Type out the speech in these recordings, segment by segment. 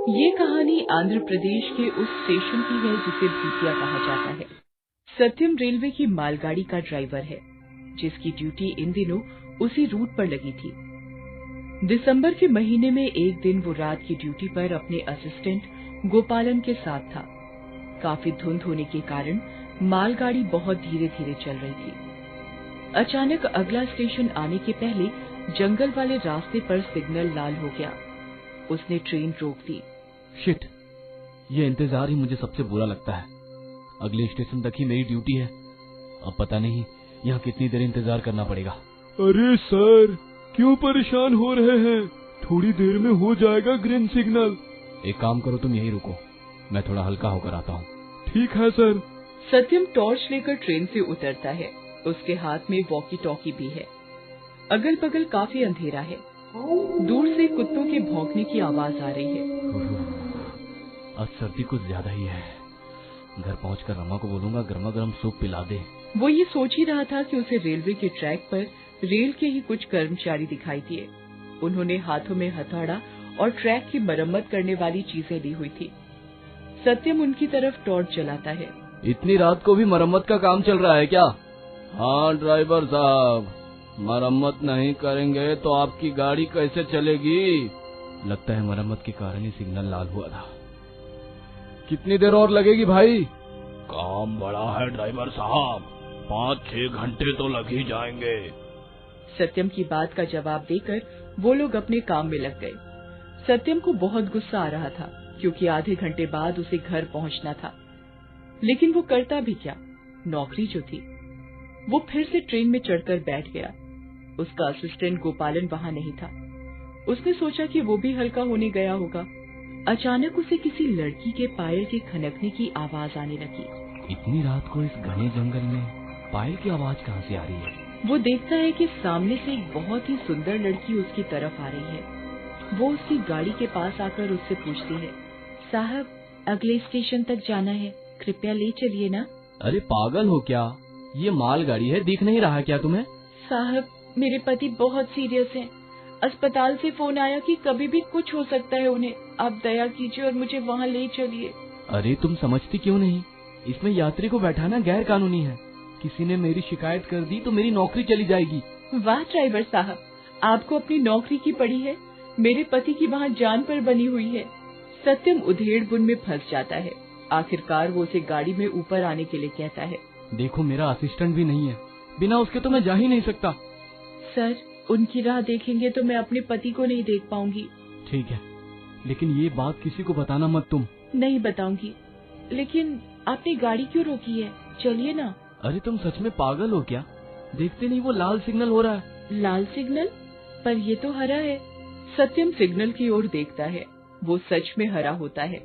ये कहानी आंध्र प्रदेश के उस स्टेशन की है जिसे भूतिया कहा जाता है। सत्यम रेलवे की मालगाड़ी का ड्राइवर है, जिसकी ड्यूटी इन दिनों उसी रूट पर लगी थी। दिसंबर के महीने में एक दिन वो रात की ड्यूटी पर अपने असिस्टेंट गोपालन के साथ था। काफी धुंध होने के कारण मालगाड़ी बहुत धीरे धीरे चल रही थी। अचानक अगला स्टेशन आने के पहले जंगल वाले रास्ते पर सिग्नल लाल हो गया। उसने ट्रेन रोक दी। शिट, ये इंतजार ही मुझे सबसे बुरा लगता है। अगले स्टेशन तक ही मेरी ड्यूटी है। अब पता नहीं यहाँ कितनी देर इंतजार करना पड़ेगा। अरे सर, क्यों परेशान हो रहे हैं? थोड़ी देर में हो जाएगा ग्रीन सिग्नल। एक काम करो, तुम यहीं रुको, मैं थोड़ा हल्का होकर आता हूँ। ठीक है सर। सत्यम टॉर्च लेकर ट्रेन से उतरता है। उसके हाथ में वॉकी टॉकी भी है। अगल बगल काफी अंधेरा है। दूर से कुत्तों के भौंकने की आवाज आ रही है। आज सर्दी कुछ ज्यादा ही है। घर पहुंचकर रमा को बोलूंगा गर्मा गर्म सूप पिला दे। वो ये सोच ही रहा था कि उसे रेलवे के ट्रैक पर रेल के ही कुछ कर्मचारी दिखाई दिए। उन्होंने हाथों में हथौड़ा और ट्रैक की मरम्मत करने वाली चीजें ली हुई थी। सत्यम उनकी तरफ टॉर्च जलाता है। इतनी रात को भी मरम्मत का काम चल रहा है क्या? हाँ ड्राइवर साहब, मरम्मत नहीं करेंगे तो आपकी गाड़ी कैसे चलेगी? लगता है मरम्मत के कारण ही सिग्नल लाल हुआ था। कितनी देर और लगेगी भाई? काम बड़ा है ड्राइवर साहब, 5-6 घंटे तो लग ही जाएंगे। सत्यम की बात का जवाब देकर वो लोग अपने काम में लग गए। सत्यम को बहुत गुस्सा आ रहा था, क्योंकि आधे घंटे बाद उसे घर पहुंचना था। लेकिन वो करता भी क्या? नौकरी जो थी। वो फिर से ट्रेन में चढ़कर बैठ गया। उसका असिस्टेंट गोपालन वहां नहीं था। उसने सोचा कि वो भी हल्का होने गया होगा। अचानक उसे किसी लड़की के पायल के खनकने की आवाज आने लगी। इतनी रात को इस घने जंगल में पायल की आवाज कहाँ से आ रही है? वो देखता है कि सामने से एक बहुत ही सुंदर लड़की उसकी तरफ आ रही है। वो उसकी गाड़ी के पास आकर उससे पूछती है, साहब, अगले स्टेशन तक जाना है, कृपया ले चलिए ना। अरे पागल हो क्या? ये मालगाड़ी है, दिख नहीं रहा क्या तुम्हें? साहब, मेरे पति बहुत सीरियस हैं। अस्पताल से फोन आया कि कभी भी कुछ हो सकता है उन्हें। आप दया कीजिए और मुझे वहाँ ले चलिए। अरे तुम समझती क्यों नहीं? इसमें यात्री को बैठाना गैर कानूनी है। किसी ने मेरी शिकायत कर दी तो मेरी नौकरी चली जाएगी। वाह ड्राइवर साहब, आपको अपनी नौकरी की पड़ी है। मेरे पति की वहाँ जान पर बनी हुई है। सत्यम उधेड़ बुन में फंस जाता है। आखिरकार वो उसे गाड़ी में ऊपर आने के लिए कहता है। देखो, मेरा असिस्टेंट भी नहीं है, बिना उसके तो मैं जा ही नहीं सकता। सर, उनकी राह देखेंगे तो मैं अपने पति को नहीं देख पाऊंगी। ठीक है, लेकिन ये बात किसी को बताना मत तुम। नहीं बताऊंगी। लेकिन आपने गाड़ी क्यों रोकी है? चलिए ना। अरे तुम सच में पागल हो क्या? देखते नहीं वो लाल सिग्नल हो रहा है। लाल सिग्नल? पर ये तो हरा है। सत्यम सिग्नल की ओर देखता है। वो सच में हरा होता है।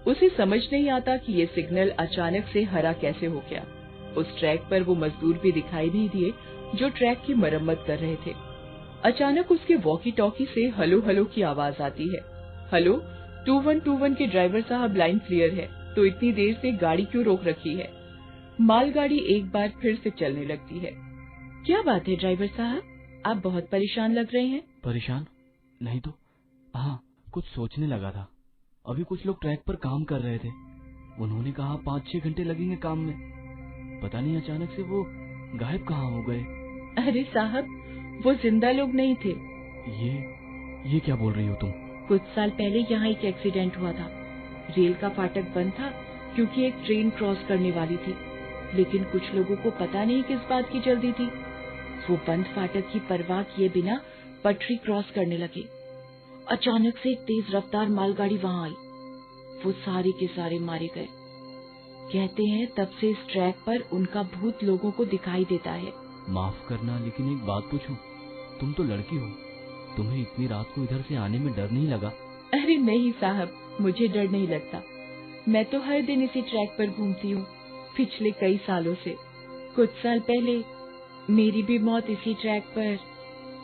उसे समझ नहीं आता कि ये सिग्नल अचानक से हरा कैसे हो गया। उस ट्रैक पर वो मजदूर भी दिखाई नहीं दिए जो ट्रैक की मरम्मत कर रहे थे। अचानक उसके वॉकी टॉकी से हेलो हेलो की आवाज आती है। हेलो, 2121 के ड्राइवर साहब, लाइन क्लियर है, तो इतनी देर से गाड़ी क्यों रोक रखी है? मालगाड़ी एक बार फिर से चलने लगती है। क्या बात है ड्राइवर साहब, आप बहुत परेशान लग रहे हैं। परेशान नहीं तो हाँ, कुछ सोचने लगा था। अभी कुछ लोग ट्रैक पर काम कर रहे थे। उन्होंने कहा 5-6 घंटे लगेंगे काम में। पता नहीं अचानक से वो गायब कहाँ हो गए। अरे साहब, वो जिंदा लोग नहीं थे। ये क्या बोल रही हो तुम? कुछ साल पहले यहाँ एक एक्सीडेंट हुआ था। रेल का फाटक बंद था क्योंकि एक ट्रेन क्रॉस करने वाली थी। लेकिन कुछ लोगों को पता नहीं किस बात की जल्दी थी। वो बंद फाटक की परवाह किए बिना पटरी क्रॉस करने लगे। अचानक से एक तेज रफ्तार मालगाड़ी वहाँ आई। वो सारे के सारे मारे गए। कहते हैं तब से इस ट्रैक पर उनका भूत लोगों को दिखाई देता है। माफ करना, लेकिन एक बात पूछूं? तुम तो लड़की हो, तुम्हें इतनी रात को इधर से आने में डर नहीं लगा? अरे नहीं साहब, मुझे डर नहीं लगता। मैं तो हर दिन इसी ट्रैक पर घूमती हूँ, पिछले कई सालों से। कुछ साल पहले मेरी भी मौत इसी ट्रैक पर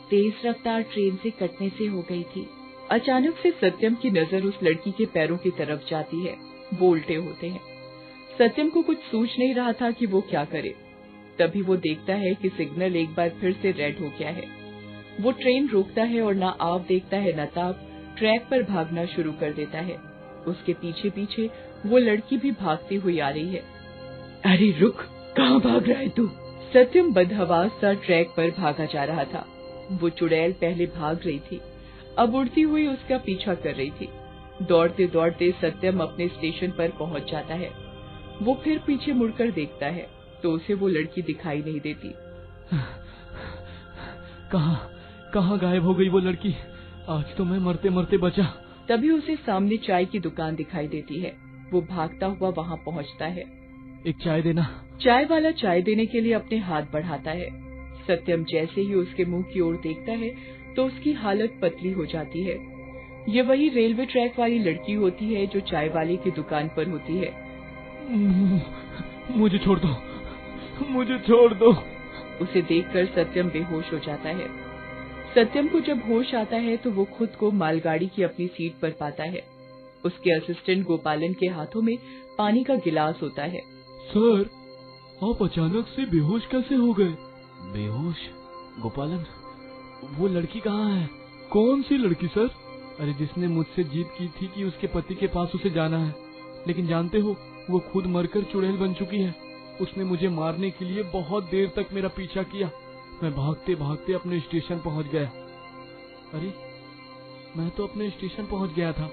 तेज रफ्तार ट्रेन से कटने से हो गई थी। अचानक से सत्यम की नजर उस लड़की के पैरों की तरफ जाती है। वो उल्टे होते हैं। सत्यम को कुछ सूझ नहीं रहा था कि वो क्या करे। तभी वो देखता है कि सिग्नल एक बार फिर से रेड हो गया है। वो ट्रेन रोकता है और ना आप देखता है न ताप ट्रैक पर भागना शुरू कर देता है। उसके पीछे पीछे वो लड़की भी भागती हुई आ रही है। अरे रुक, कहाँ भाग रहा है तू? सत्यम बदहवास सा ट्रैक पर भागा जा रहा था। वो चुड़ैल पहले भाग रही थी, अब उड़ती हुई उसका पीछा कर रही थी। दौड़ते दौड़ते सत्यम अपने स्टेशन पर पहुंच जाता है। वो फिर पीछे मुड़कर देखता है तो उसे वो लड़की दिखाई नहीं देती। कहाँ गायब हो गई वो लड़की? आज तो मैं मरते मरते बचा। तभी उसे सामने चाय की दुकान दिखाई देती है। वो भागता हुआ वहाँ पहुँचता है। एक चाय देना। चाय वाला चाय देने के लिए अपने हाथ बढ़ाता है। सत्यम जैसे ही उसके मुंह की ओर देखता है तो उसकी हालत पतली हो जाती है। ये वही रेलवे ट्रैक वाली लड़की होती है जो चाय वाले की दुकान पर होती है। मुझे छोड़ दो, मुझे छोड़ दो। उसे देखकर सत्यम बेहोश हो जाता है। सत्यम को जब होश आता है तो वो खुद को मालगाड़ी की अपनी सीट पर पाता है। उसके असिस्टेंट गोपालन के हाथों में पानी का गिलास होता है। सर, आप अचानक से बेहोश कैसे हो गए? बेहोश? गोपालन, वो लड़की कहाँ है? कौन सी लड़की सर? अरे जिसने मुझसे जीत की थी कि उसके पति के पास उसे जाना है, लेकिन जानते हो वो खुद मरकर चुड़ैल बन चुकी है। उसने मुझे मारने के लिए बहुत देर तक मेरा पीछा किया। मैं भागते भागते अपने स्टेशन पहुंच गया। अरे मैं तो अपने स्टेशन पहुंच गया था,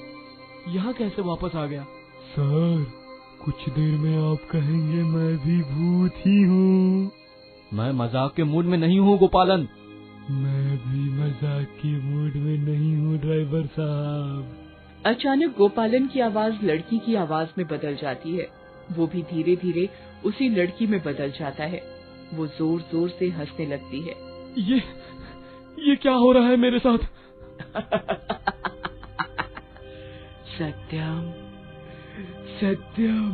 यहाँ कैसे वापस आ गया? सर, कुछ देर में आप कहेंगे मैं भी भूत ही हूँ। मैं मजाक के मूड में नहीं हूँ गोपालन। मैं भी मजाक के मूड में नहीं हूँ ड्राइवर साहब। अचानक गोपालन की आवाज लड़की की आवाज में बदल जाती है। वो भी धीरे धीरे उसी लड़की में बदल जाता है। वो जोर जोर से हंसने लगती है। ये क्या हो रहा है मेरे साथ? सत्यम, सत्यम,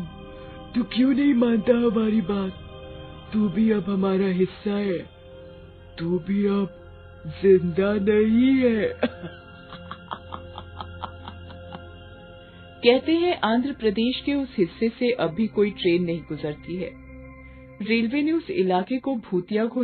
तू क्यों नहीं मानता हमारी बात? तू भी अब हमारा हिस्सा है। तू भी अब जिंदा नहीं है। कहते हैं आंध्र प्रदेश के उस हिस्से से अब भी कोई ट्रेन नहीं गुजरती है। रेलवे ने उस इलाके को भूतिया